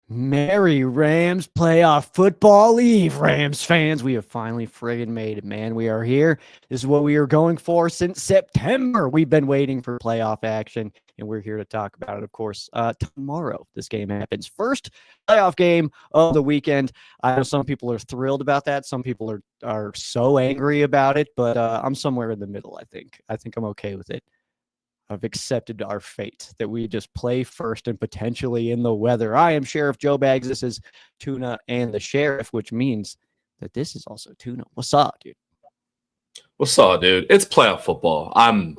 Merry Rams playoff football eve, Rams fans. We have finally friggin' made it, man. We are here. This is what we are going for since September. We've been waiting for playoff action, and we're here to talk about it, of course. Tomorrow, this game happens. First playoff game of the weekend. I know some people are thrilled about that. Some people are so angry about it, but I'm somewhere in the middle, I think. I think I'm okay with it. I've accepted our fate that we just play first and potentially in the weather. I am Sheriff Joe Bags. This is Tuna and the Sheriff, which means that this is also Tuna. What's up, dude? What's up, dude? It's playoff football. I'm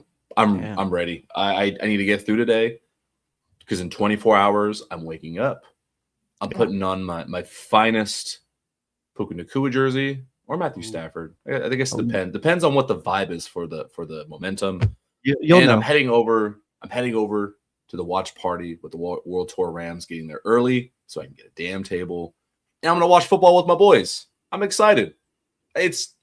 ready. I need to get through today because in 24 hours I'm waking up. I'm putting on my finest Puka Nacua jersey or Matthew Stafford. I guess it depends on what the vibe is for the momentum. You'll know. I'm heading over to the watch party with the World Tour Rams, getting there early so I can get a damn table. And I'm gonna watch football with my boys. I'm excited. It's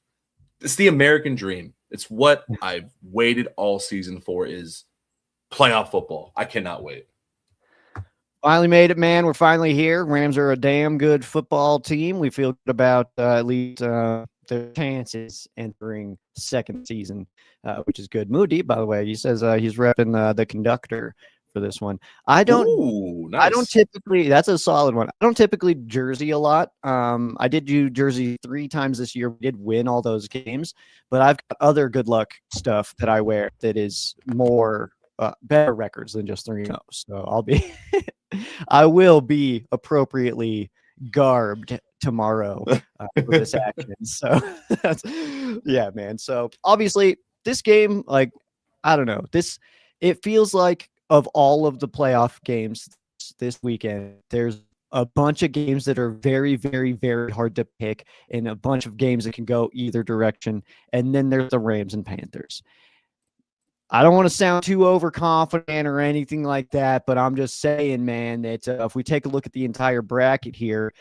the American dream. It's what I've waited all season for, is playoff football. I cannot wait. Finally made it, man. We're finally here. Rams are a damn good football team. We feel good about at least their chances entering second season, which is good. Moody, by the way, he says he's repping the conductor for this one. I don't typically, that's a solid one. I don't typically jersey a lot. I did do jersey 3 times this year. We did win all those games, but I've got other good luck stuff that I wear that is more better records than just 3-0. So I will be appropriately garbed tomorrow for this action. So yeah, man. So obviously this game, like, I don't know, it feels like of all of the playoff games this weekend, there's a bunch of games that are very, very, very hard to pick and a bunch of games that can go either direction. And then there's the Rams and Panthers. I don't want to sound too overconfident or anything like that, but I'm just saying, man, that if we take a look at the entire bracket here,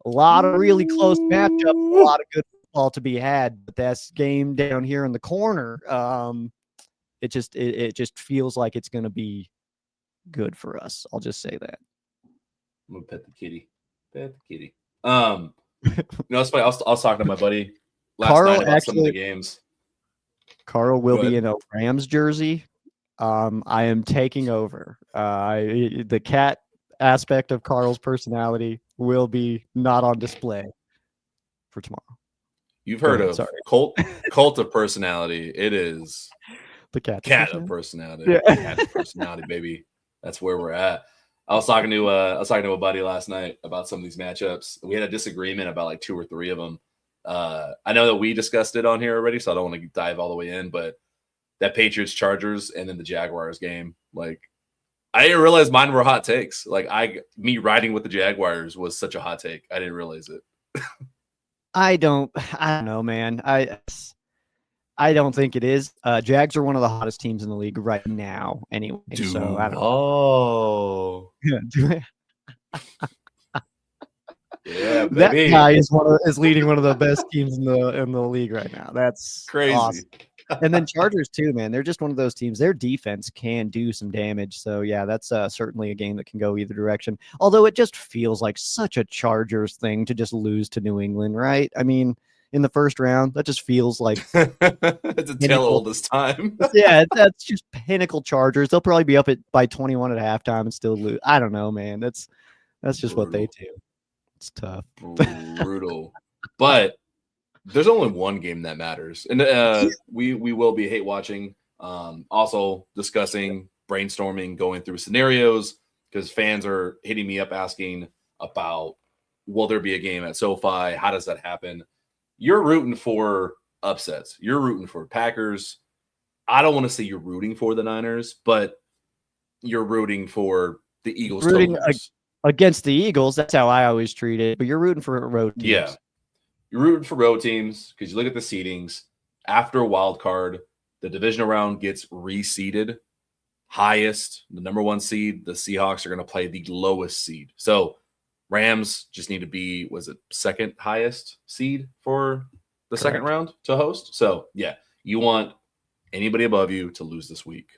a lot of really close matchups, a lot of good football to be had. But that's game down here in the corner. It just feels like it's going to be good for us. I'll just say that. I'm gonna pet the kitty. It's funny. I was talking to my buddy last night about some of the games. Carl will be in a Rams jersey. I am taking over. The cat aspect of Carl's personality will be not on display for tomorrow. You've heard of cult of personality. It is the cat of personality. Yeah. Cat of personality, baby. That's where we're at. I was talking to a buddy last night about some of these matchups. We had a disagreement about like 2 or 3 of them. I know that we discussed it on here already, so I don't want to dive all the way in, but that Patriots Chargers and then the Jaguars game, like, I didn't realize mine were hot takes. Like, me riding with the Jaguars was such a hot take. I didn't realize it. I don't know, man. I don't think it is. Jags are one of the hottest teams in the league right now anyway. Dude, so I don't know. Yeah, that guy is leading one of the best teams in the league right now. That's crazy. Awesome. And then Chargers too, man. They're just one of those teams. Their defense can do some damage. So yeah, that's certainly a game that can go either direction. Although it just feels like such a Chargers thing to just lose to New England, right? I mean, in the first round, that just feels like it's a tale old this time. Yeah, that's just pinnacle Chargers. They'll probably be up by 21 at halftime and still lose. I don't know, man. That's just what they do. It's tough. Brutal. But there's only one game that matters. And we will be hate watching, also discussing, brainstorming, going through scenarios, because fans are hitting me up asking about, will there be a game at SoFi? How does that happen? You're rooting for upsets. You're rooting for Packers. I don't want to say you're rooting for the Niners, but you're rooting for the Eagles. Rooting against the Eagles. That's how I always treat it. But you're rooting for road teams. Yeah. You're rooting for road teams because you look at the seedings. After a wild card, the divisional round gets reseeded. Highest, the number 1 seed, the Seahawks are going to play the lowest seed. So Rams just need to be, was it second highest seed for the second round to host? So, yeah, you want anybody above you to lose this week.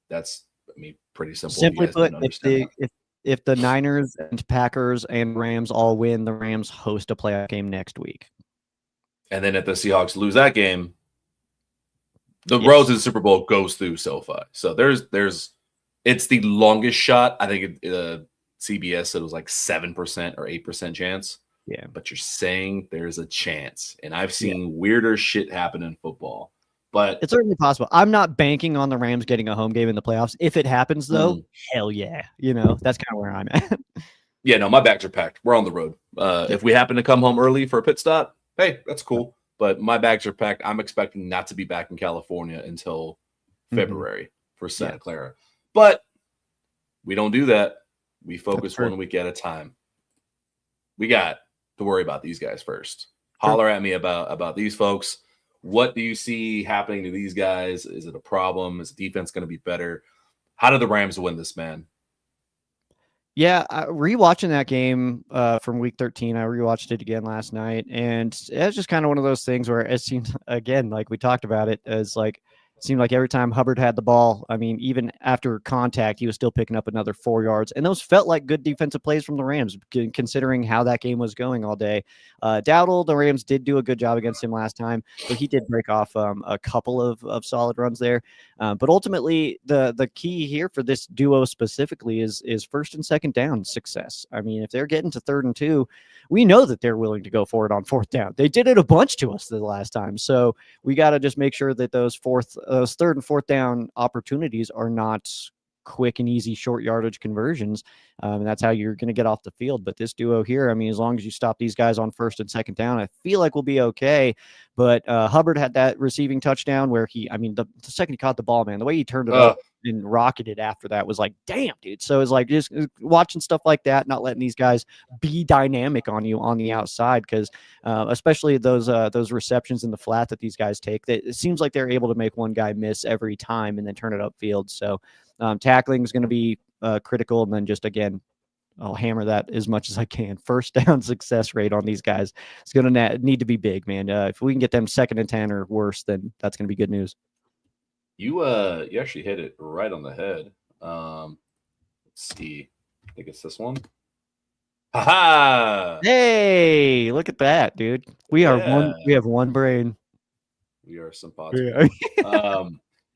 That's, I mean, pretty simple. Simply put, if the Niners and Packers and Rams all win, the Rams host a playoff game next week. And then if the Seahawks lose that game, the road to the Super Bowl goes through SoFi. So it's the longest shot. I think CBS said it was like 7% or 8% chance. Yeah. But you're saying there's a chance. And I've seen weirder shit happen in football. But it's certainly possible. I'm not banking on the Rams getting a home game in the playoffs. If it happens, though, hell yeah. That's kind of where I'm at. Yeah, no, my bags are packed. We're on the road. If we happen to come home early for a pit stop, hey, that's cool. But my bags are packed. I'm expecting not to be back in California until February for Santa Clara. But we don't do that. We focus 1 week at a time. We got to worry about these guys first. Holler at me about these folks. What do you see happening to these guys? Is it a problem? Is defense going to be better? How did the Rams win this, man? Yeah, rewatching that game from week 13, I rewatched it again last night, and it's just kind of one of those things where it seemed, again, like we talked about it, as like it seemed like every time Hubbard had the ball, I mean, even after contact, he was still picking up another 4 yards, and those felt like good defensive plays from the Rams, considering how that game was going all day. Dowdle, the Rams did do a good job against him last time, but he did break off a couple of solid runs there. But ultimately, the key here for this duo specifically is first and second down success. I mean, if they're getting to 3rd and 2, we know that they're willing to go for it on 4th down. They did it a bunch to us the last time. So we got to just make sure that those 3rd and 4th down opportunities are not quick and easy short yardage conversions. And that's how you're going to get off the field. But this duo here, I mean, as long as you stop these guys on 1st and 2nd down, I feel like we'll be okay. But Hubbard had that receiving touchdown where the second he caught the ball, man, the way he turned it up and rocketed after that was like, damn, dude. So it's like just watching stuff like that, not letting these guys be dynamic on you on the outside, because especially those receptions in the flat that these guys take, it seems like they're able to make one guy miss every time and then turn it upfield. So tackling is going to be critical. And then just, again, I'll hammer that as much as I can. 1st down success rate on these guys is going to need to be big, man. If we can get them 2nd and 10 or worse, then that's going to be good news. You actually hit it right on the head. Let's see. I think it's this one. Ha! Hey, look at that, dude. We have one brain. We are simpatico.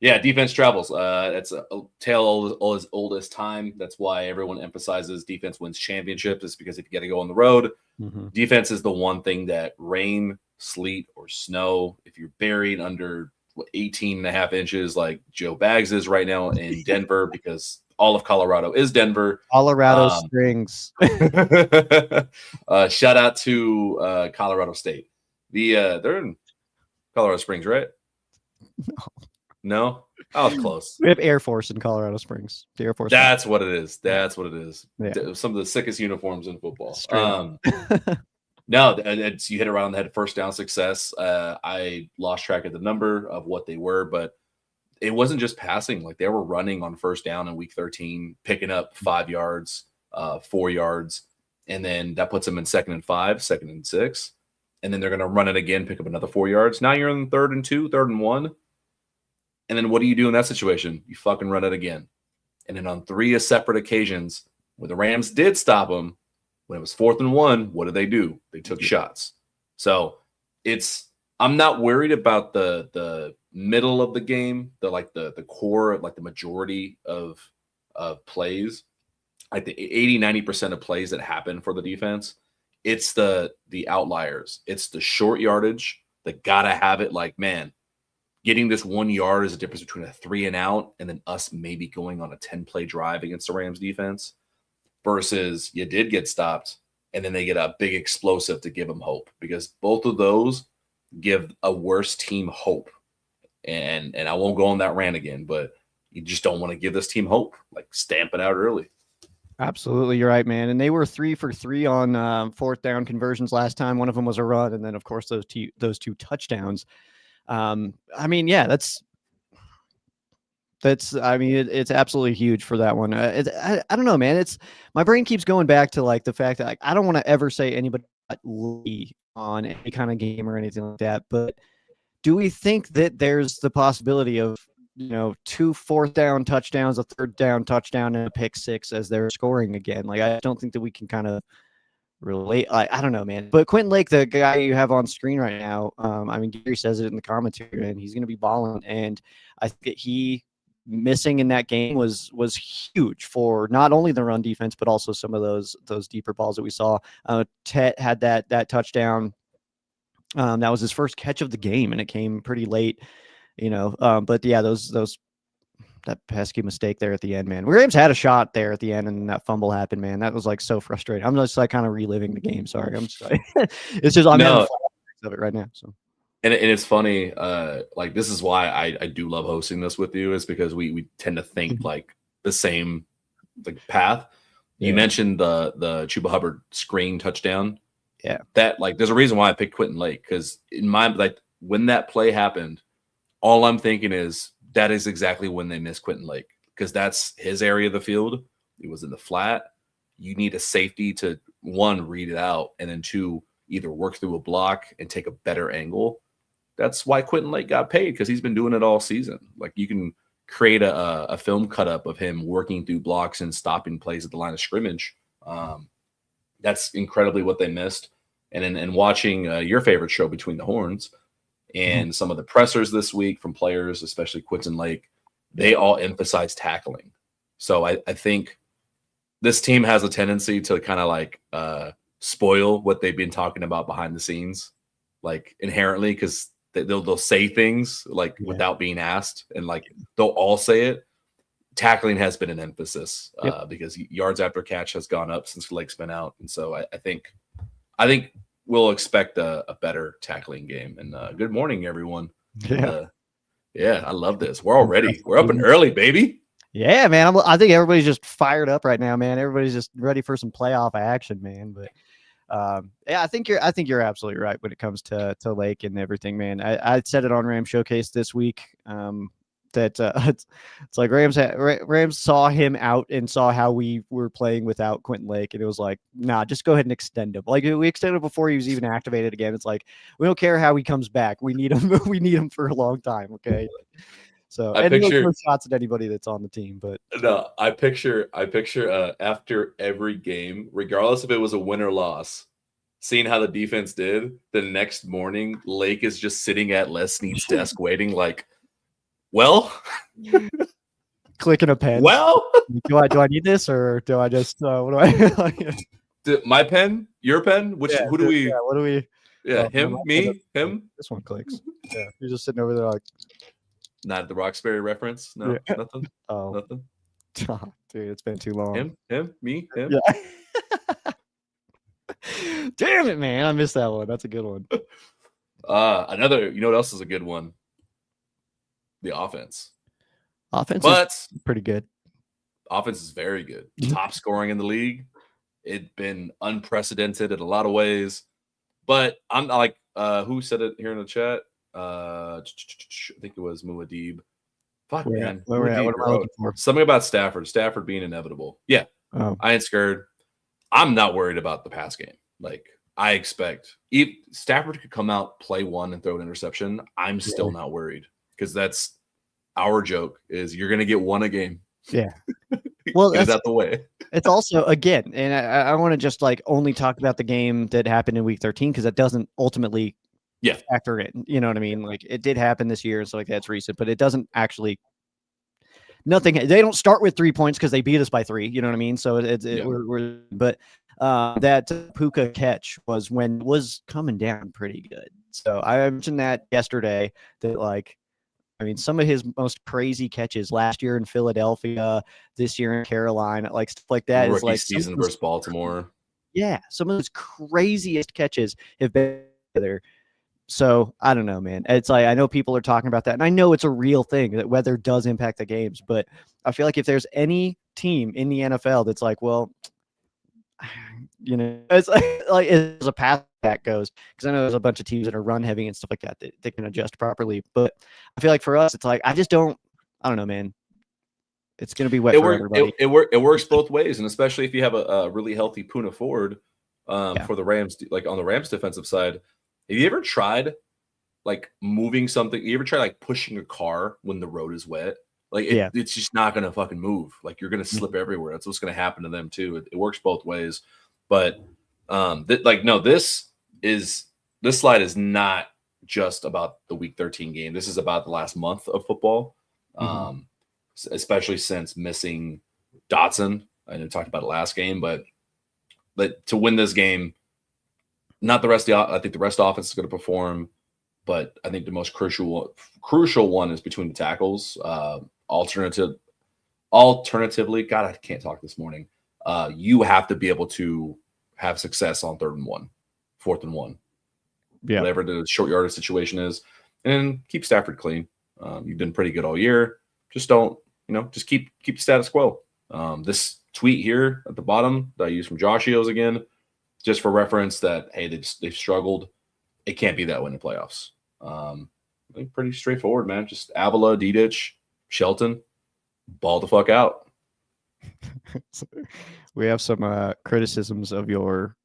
Yeah, defense travels. That's a tale as old as time. That's why everyone emphasizes defense wins championships. Is because if you got to go on the road, defense is the one thing that rain, sleet, or snow, if you're buried under 18.5 inches like Joe Baggs is right now in Denver, because all of Colorado is Denver. Colorado Springs. Shout out to Colorado State. They're in Colorado Springs, right? No, I was close. We have Air Force in Colorado Springs. The Air Force. That's what it is. That's what it is. Yeah. Some of the sickest uniforms in football. No, you hit it right on the head. 1st down success. I lost track of the number of what they were, but it wasn't just passing. Like, they were running on 1st down in week 13, picking up 5 yards, 4 yards, and then that puts them in 2nd and 5, 2nd and 6, and then they're going to run it again, pick up another 4 yards. Now you're in 3rd and 2, 3rd and 1. And then what do you do in that situation? You fucking run it again. And then on 3 separate occasions, when the Rams did stop them, when it was 4th and 1, what did they do? They took shots. So I'm not worried about the middle of the game, the core, like the majority of plays, like the 80-90% of plays that happen for the defense. It's the outliers. It's the short yardage that gotta have it. Like, man, getting this 1 yard is the difference between a 3 and out and then us maybe going on a 10-play drive against the Rams defense, versus you did get stopped and then they get a big explosive to give them hope, because both of those give a worse team hope. And I won't go on that rant again, but you just don't want to give this team hope. Like, stamp it out early. Absolutely, you're right, man. And they were 3 for 3 on 4th down conversions last time. One of them was a run, and then of course those two touchdowns. I mean, yeah, that's I mean, it's absolutely huge for that one. I don't know, man. My brain keeps going back to like the fact that, like, I don't want to ever say anybody on any kind of game or anything like that, but do we think that there's the possibility of 2 4th down touchdowns, a 3rd down touchdown, and a pick 6 as they're scoring again. Like, I don't think that we can kind of relate. I don't know, man. But Quentin Lake, the guy you have on screen right now, I mean, Gary says it in the commentary, and he's going to be balling. And I think that he missing in that game was huge for not only the run defense, but also some of those deeper balls that we saw. Tet had that touchdown. That was his first catch of the game, and it came pretty late, but yeah, that pesky mistake there at the end, man. Rams had a shot there at the end, and that fumble happened, man. That was like so frustrating. I'm just like kind of reliving the game. Sorry, I'm just like, it's just I'm having of it right now. So, and it's funny. Like, this is why I do love hosting this with you, is because we tend to think like the same like path. Yeah. You mentioned the Chuba Hubbard screen touchdown. Yeah, that like there's a reason why I picked Quentin Lake, because in my like when that play happened, all I'm thinking is that is exactly when they missed Quentin Lake, because that's his area of the field. He was in the flat. You need a safety to, 1, read it out, and then 2, either work through a block and take a better angle. That's why Quentin Lake got paid, because he's been doing it all season. Like, you can create a film cut up of him working through blocks and stopping plays at the line of scrimmage. That's incredibly what they missed. And watching your favorite show, Between the Horns, and some of the pressers this week from players, especially Quentin Lake, they all emphasize tackling. So I think this team has a tendency to kind of like spoil what they've been talking about behind the scenes, like inherently, because they'll say things like without being asked, and like they'll all say it. Tackling has been an emphasis because yards after catch has gone up since Lake's been out, and so I think we'll expect a better tackling game. And good morning, everyone. Yeah, I love this. We're all ready. We're up and early, baby. Yeah, man. I think everybody's just fired up right now, man. Everybody's just ready for some playoff action, man. But yeah, I think you're absolutely right when it comes to Lake and everything, man. I said it on Ram Showcase this week. That it's like Rams saw him out and saw how we were playing without Quentin Lake, and it was like, nah, just go ahead and extend him. Like, we extended him before he was even activated again. It's like, we don't care how he comes back. We need him. We need him for a long time. Okay. So I picture no shots at anybody that's on the team, but no, I picture after every game, regardless if it was a win or loss, seeing how the defense did, the next morning, Lake is just sitting at Les Snead's desk waiting, like, well, clicking a pen. Well, do I need this, or do I just what do I? My pen, your pen. What do we? Yeah, him, me, him. This one clicks. Yeah, you're just sitting over there like. Not the Roxbury reference. No, nothing. Oh, nothing. Oh, dude, it's been too long. Him, me, him. Yeah. Damn it, man! I missed that one. That's a good one. Another. You know what else is a good one? The offense. Offense is pretty good. Offense is very good. Top scoring in the league. It's been unprecedented in a lot of ways. But I'm like, who said it here in the chat? I think it was Muad'Dib. Fuck, man. What am I looking for? Something about Stafford. Stafford being inevitable. Yeah. Oh. I ain't scared. I'm not worried about the pass game. Like, I expect if Stafford could come out, play one, and throw an interception, I'm still not worried. Because that's our joke is you're going to get one a game. Yeah. Well, that's out the way. It's also, again, and I want to just like only talk about the game that happened in week 13, because that doesn't ultimately factor in. You know what I mean? Like, it did happen this year, so like that's recent, but it doesn't actually. Nothing. They don't start with 3 points because they beat us by 3. You know what I mean? So but that Puka catch was coming down pretty good. So I mentioned that yesterday, that like, I mean, some of his most crazy catches last year in Philadelphia, this year in Carolina, like stuff like that, is like season versus Baltimore. Yeah, some of those craziest catches have been there. So I don't know, man. It's like, I know people are talking about that, and I know it's a real thing that weather does impact the games. But I feel like if there's any team in the NFL that's like, well, you know, it's like as a pass back goes, because I know there's a bunch of teams that are run heavy and stuff like that that can adjust properly. But I feel like for us, it's like I don't know, man. It's going to be wet for everybody. It works both ways, and especially if you have a really healthy Puna Ford for the Rams, like on the Rams defensive side. Have you ever tried like moving something. You ever try like pushing a car when the road is wet? Like it's just not gonna fucking move. Like you're gonna slip everywhere. That's what's gonna happen to them too. It works both ways. But this slide is not just about the Week 13 game. This is about the last month of football, especially since missing Dotson. I know we talked about it last game, but to win this game, not the rest of I think the rest of the offense is going to perform, but I think the most crucial one is between the tackles. Alternatively, God, I can't talk this morning. You have to be able to have success on 3rd and 1, 4th and 1, whatever the short yardage situation is, and keep Stafford clean. You've been pretty good all year. Just don't, just keep the status quo. This tweet here at the bottom that I use from Josh Eels again, just for reference that, hey, they've struggled. It can't be that way in the playoffs. I think pretty straightforward, man. Just Avila, Dedich, Shelton, ball the fuck out. We have some criticisms of your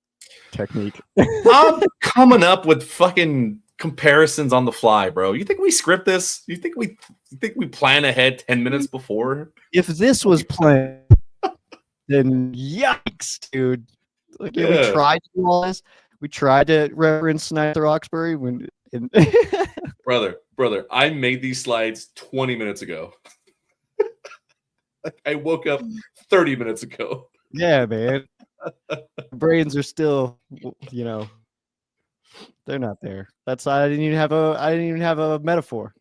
technique. I'm coming up with fucking comparisons on the fly, bro. You think we script this? You think we plan ahead 10 minutes before? If this was planned, then yikes, dude. Like, we tried to do all this. We tried to reference Snyder Roxbury brother, I made these slides 20 minutes ago. I woke up 30 minutes ago. Yeah, man. Brains are still, they're not there. I didn't even have a metaphor.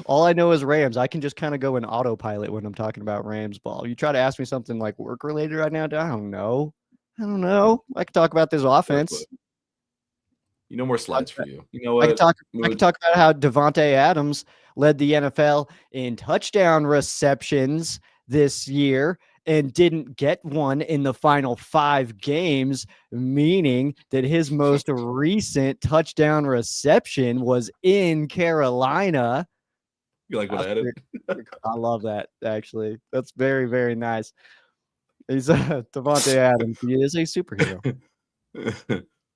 All I know is Rams. I can just kind of go in autopilot when I'm talking about Rams ball. You try to ask me something like work related right now, I don't know. I can talk about this offense. More slides for you. You know what? I can talk about how Davante Adams led the NFL in touchdown receptions this year and didn't get one in the final 5 games, meaning that his most recent touchdown reception was in Carolina. You like what I added? I love that, actually. That's very, very nice. He's Davante Adams. He is a superhero.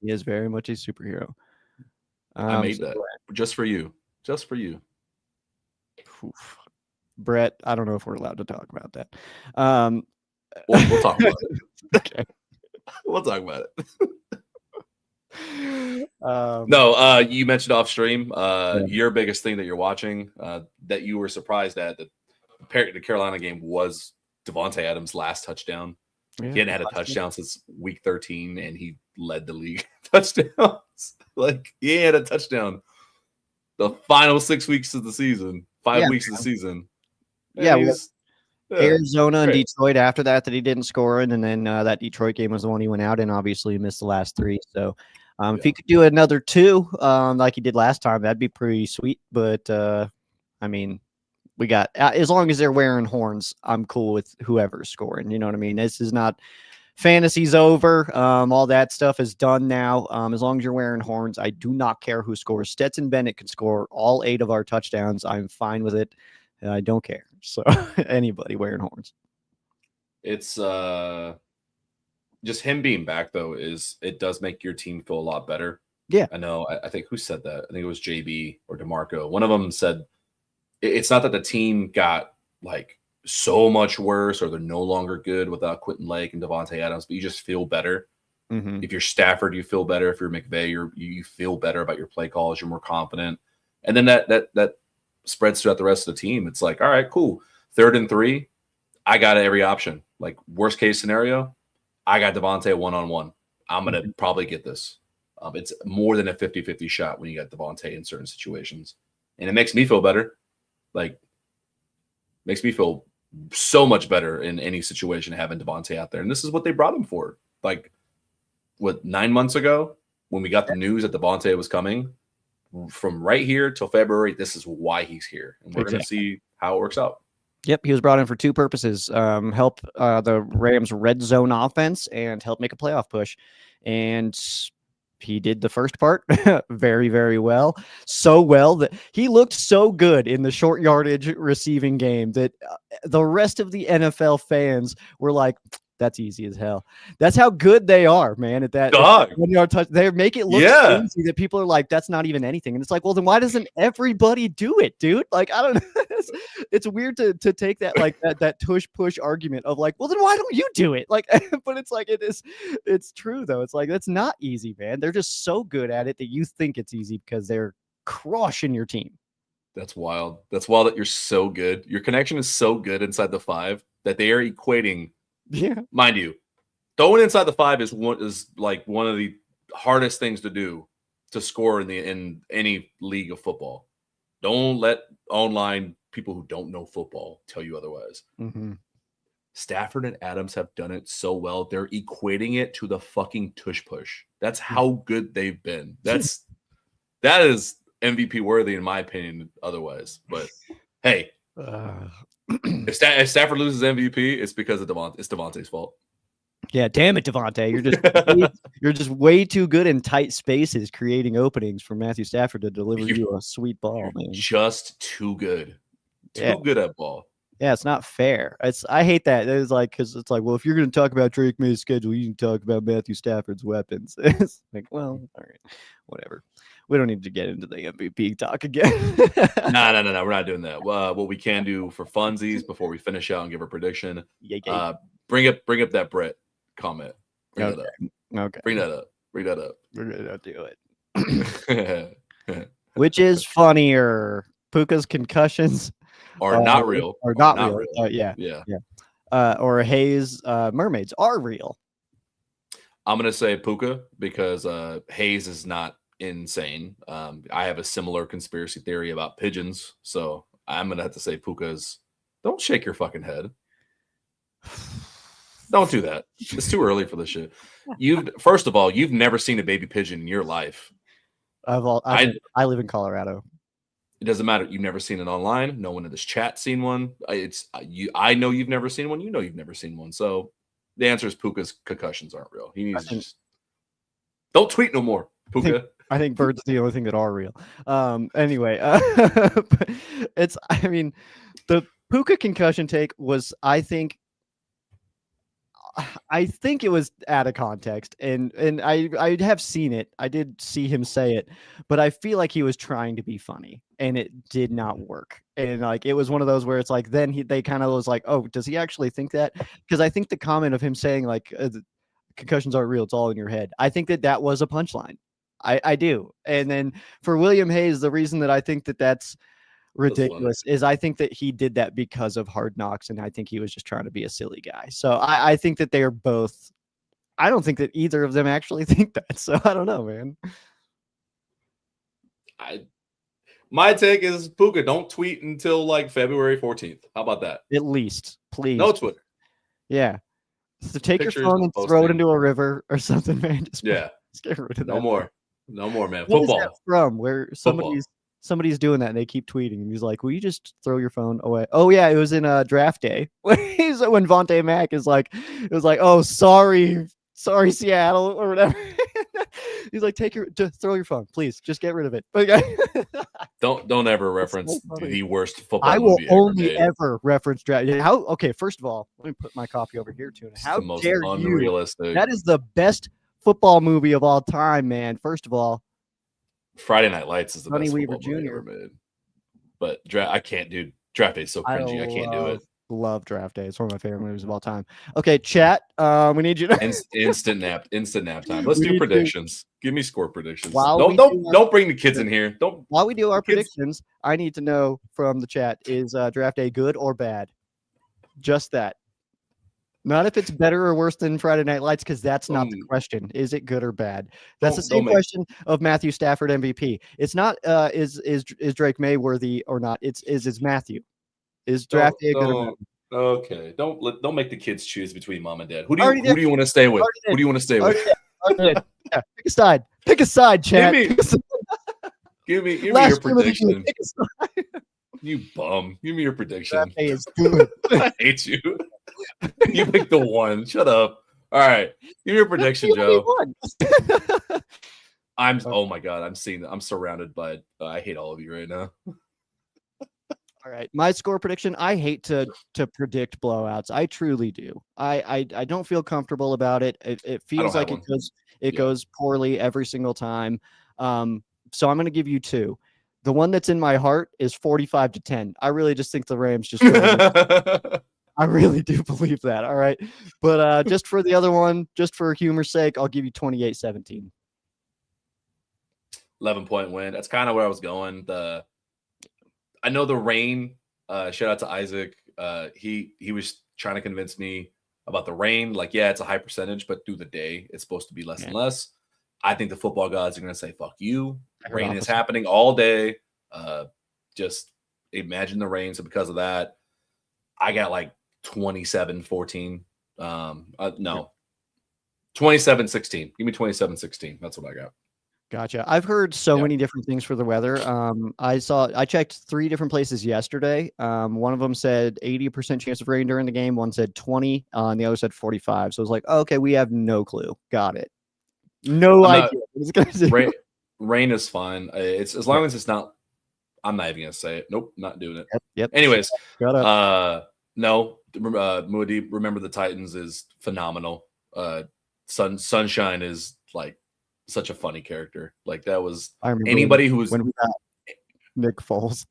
He is very much a superhero. I made that just for you. Just for you. Oof. Brett, I don't know if we're allowed to talk about that. We'll talk about it. Okay. We'll talk about it. No, you mentioned off stream. Your biggest thing that you're watching that you were surprised at the Carolina game was Davante Adams' last touchdown. He hadn't had a touchdown since week 13, and he led the league touchdowns. Like, he had a touchdown the final 6 weeks of the season, 5 weeks of the season. Arizona and Detroit after that he didn't score in, and then that Detroit game was the one he went out in. Obviously, he missed the last 3. So if he could do another 2 like he did last time, that'd be pretty sweet. But, we got as long as they're wearing horns, I'm cool with whoever's scoring. You know what I mean? This is not fantasy's over. All that stuff is done now. As long as you're wearing horns, I do not care who scores. Stetson Bennett can score all 8 of our touchdowns. I'm fine with it. I don't care. So anybody wearing horns. It's just him being back though it does make your team feel a lot better. Yeah, I know. I think who said that? I think it was JB or DeMarco. One of them said it's not that the team got like so much worse or they're no longer good without Quentin Lake and Davante Adams, but you just feel better. If you're Stafford, you feel better. If you're McVay, you feel better about your play calls. You're more confident, and then that spreads throughout the rest of the team. It's like, all right, cool. 3rd and 3, I got every option. Like, worst case scenario, I got Davante one-on-one. I'm gonna probably get this. It's more than a 50-50 shot when you got Davante in certain situations, and it makes me feel better. Like, makes me feel so much better in any situation having Davante out there. And this is what they brought him for. Like, 9 months ago when we got the news that Davante was coming, from right here till February, this is why he's here. And we're going to see how it works out. Yep, he was brought in for 2 purposes. Help the Rams' red zone offense and help make a playoff push. And he did the first part very, very well. So well that he looked so good in the short yardage receiving game that the rest of the NFL fans were like, That's easy as hell. That's how good they are, man. At that, Dog. when you're touch, they make it look so easy that people are like, "That's not even anything." And it's like, well, then why doesn't everybody do it, dude? Like, I don't know. It's weird to take that like that tush push argument of like, well, then why don't you do it? Like, but it's like it's true though. It's like that's not easy, man. They're just so good at it that you think it's easy because they're crushing your team. That's wild. That's wild that you're so good. Your connection is so good inside the 5 that they are equating. Yeah, mind you, throwing inside the 5 is like one of the hardest things to do to score in any league of football. Don't let online people who don't know football tell you otherwise. Mm-hmm. Stafford and Adams have done it so well. They're equating it to the fucking tush push. That's how good they've been. That is MVP worthy in my opinion. Otherwise, but hey, if Stafford loses MVP, it's because of Devontae's fault. Yeah, damn it, Devontae. You're just way too good in tight spaces, creating openings for Matthew Stafford to deliver you a sweet ball, man. Just too good. Too good at ball. Yeah, it's not fair. I hate that. It's like because it's like, well, if you're going to talk about Drake May's schedule, you can talk about Matthew Stafford's weapons. It's like, well, all right, whatever. We don't need to get into the MVP talk again. No. We're not doing that. What we can do for funsies before we finish out and give a prediction. Bring up that Brett comment. Bring that up. Okay. Bring that up. We're gonna do it. Which is funnier, Puka's concussions are not real? Or not real? Yeah. Or Hayes' mermaids are real. I'm gonna say Puka because Hayes is not insane. I have a similar conspiracy theory about pigeons, so I'm gonna have to say Puka's. Don't shake your fucking head. Don't do that. It's too early for this shit. First of all, you've never seen a baby pigeon in your life. I live in Colorado. It doesn't matter. You've never seen it online. No one in this chat seen one. I know you've never seen one. You know you've never seen one. So the answer is Puka's concussions aren't real. He needs to just don't tweet no more, Puka. I think birds are the only thing that are real. Anyway, the Puka concussion take was, I think it was out of context, and I have seen it. I did see him say it, but I feel like he was trying to be funny, and it did not work. And like it was one of those where it's like then they kind of was like, oh, does he actually think that? Because I think the comment of him saying like concussions aren't real, it's all in your head. I think that was a punchline. I do. And then for William Hayes, the reason that I think that's ridiculous is I think that he did that because of Hard Knocks, and I think he was just trying to be a silly guy. So I think that they are both. I don't think that either of them actually think that. So I don't know, man. My take is Puka, don't tweet until like February 14th. How about that? At least, please. No Twitter. Yeah. So take your phone and throw it into a river or something, man. Just get rid of that. No more, man. What Football. Is that from where somebody's doing that and they keep tweeting and he's like, will you just throw your phone away? Oh yeah, it was in a draft day when Vontae Mack is like, it was like, oh sorry Seattle or whatever. He's like, just throw your phone, please, just get rid of it. Don't ever reference the worst football I will movie only ever reference draft. Okay, first of all, let me put my coffee over here, Tuna. How the most dare unrealistic. you? That is the best football movie of all time, man. First of all, Friday Night Lights is the best Weaver football movie Jr. ever made. But I can't do Draft Day is so cringy. I can't do it. Love Draft Day. It's one of my favorite movies of all time. Okay, chat. We need you to instant nap time. Let's do predictions. Give me score predictions. Don't bring the kids in here. While we do our predictions, I need to know from the chat, is Draft Day good or bad? Just that. Not if it's better or worse than Friday Night Lights, because that's not the question. Is it good or bad? That's the same question of Matthew Stafford MVP. It's not is Drake May worthy or not. Is Matthew. Is Draft Day good or bad? Okay. Don't make the kids choose between mom and dad. Who do you want to stay with? Who do you want to stay with? Yeah, pick a side. Pick a side, chat. Give me your prediction. You bum. Give me your prediction. Draft Day is good. I hate you. You picked the one. Shut up. All right. Give me your prediction, Joe. Oh my God. I'm surrounded by I hate all of you right now. All right, my score prediction. I hate to predict blowouts. I truly do. I don't feel comfortable about it. It I don't feels have like one. it Yeah. goes poorly every single time. So I'm going to give you two. The one that's in my heart is 45-10. I really just think the Rams just I really do believe that. All right, but just for the other one, just for humor's sake, I'll give you 28-17. 11-point win. That's kind of where I was going. I know the rain. Shout out to Isaac. He was trying to convince me about the rain. Like, yeah, it's a high percentage, but through the day, it's supposed to be less and less. I think the football gods are going to say, fuck you. Rain is happening all day. Just imagine the rain. So because of that, I got like 27-14. No, 27-16. Give me 27-16. That's what I got. Gotcha. I've heard so many different things for the weather. I checked 3 different places yesterday. One of them said 80% chance of rain during the game. One said 20, and the other said 45. So I was like, oh, okay, we have no clue. Got it. No idea. Rain is fine. It's as long as it's not. I'm not even gonna say it. Nope, not doing it. Yep. Anyways, no. Moody, remember the Titans is phenomenal. Sunshine is like such a funny character. Like that was anybody who was when we got Nick Foles.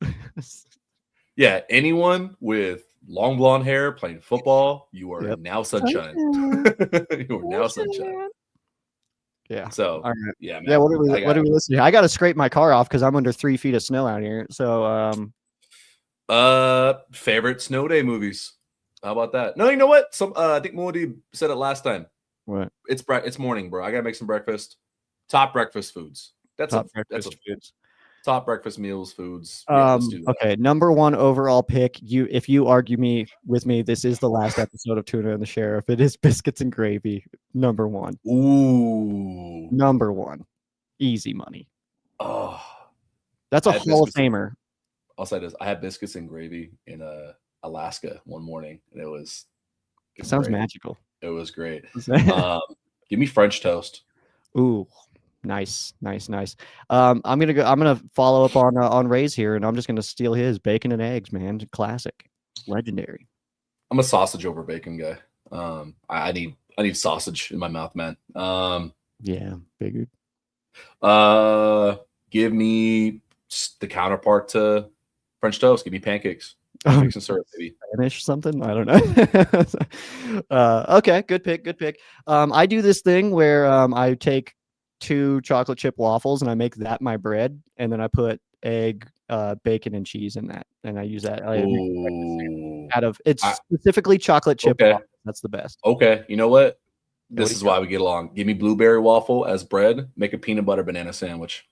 Yeah, anyone with long blonde hair playing football, you are now sunshine. You are now sunshine. Yeah. So right. yeah, man. Yeah. What are we listening to? I got to scrape my car off because I'm under 3 feet of snow out here. So favorite snow day movies. How about that? No, you know what? I think Moody said it last time. What? It's morning, bro. I gotta make some breakfast. Top breakfast foods. Top breakfast meals, foods. Yeah, let's do that. Okay, number 1 overall pick. If you argue with me, this is the last episode of Tuna and the Sheriff. It is biscuits and gravy. Number 1. Ooh. Number 1. Easy money. Oh, that's a Hall of Famer. I'll say this: I had biscuits and gravy in Alaska one morning, and it sounds magical. It was great. Give me French toast. Ooh, nice. I'm gonna follow up on Ray's here, and I'm just gonna steal his bacon and eggs, man. Classic, legendary. I'm a sausage over bacon guy. I need sausage in my mouth, man. Yeah, figured. Give me the counterpart to French toast. Give me pancakes. Pancakes and syrup, maybe. Spanish something? I don't know. Okay, good pick. I do this thing where I take 2 chocolate chip waffles and I make that my bread, and then I put egg, bacon, and cheese in that, and I use that specifically chocolate chip waffles. That's the best. Okay, you know what? This is why we get along. Give me blueberry waffle as bread. Make a peanut butter banana sandwich.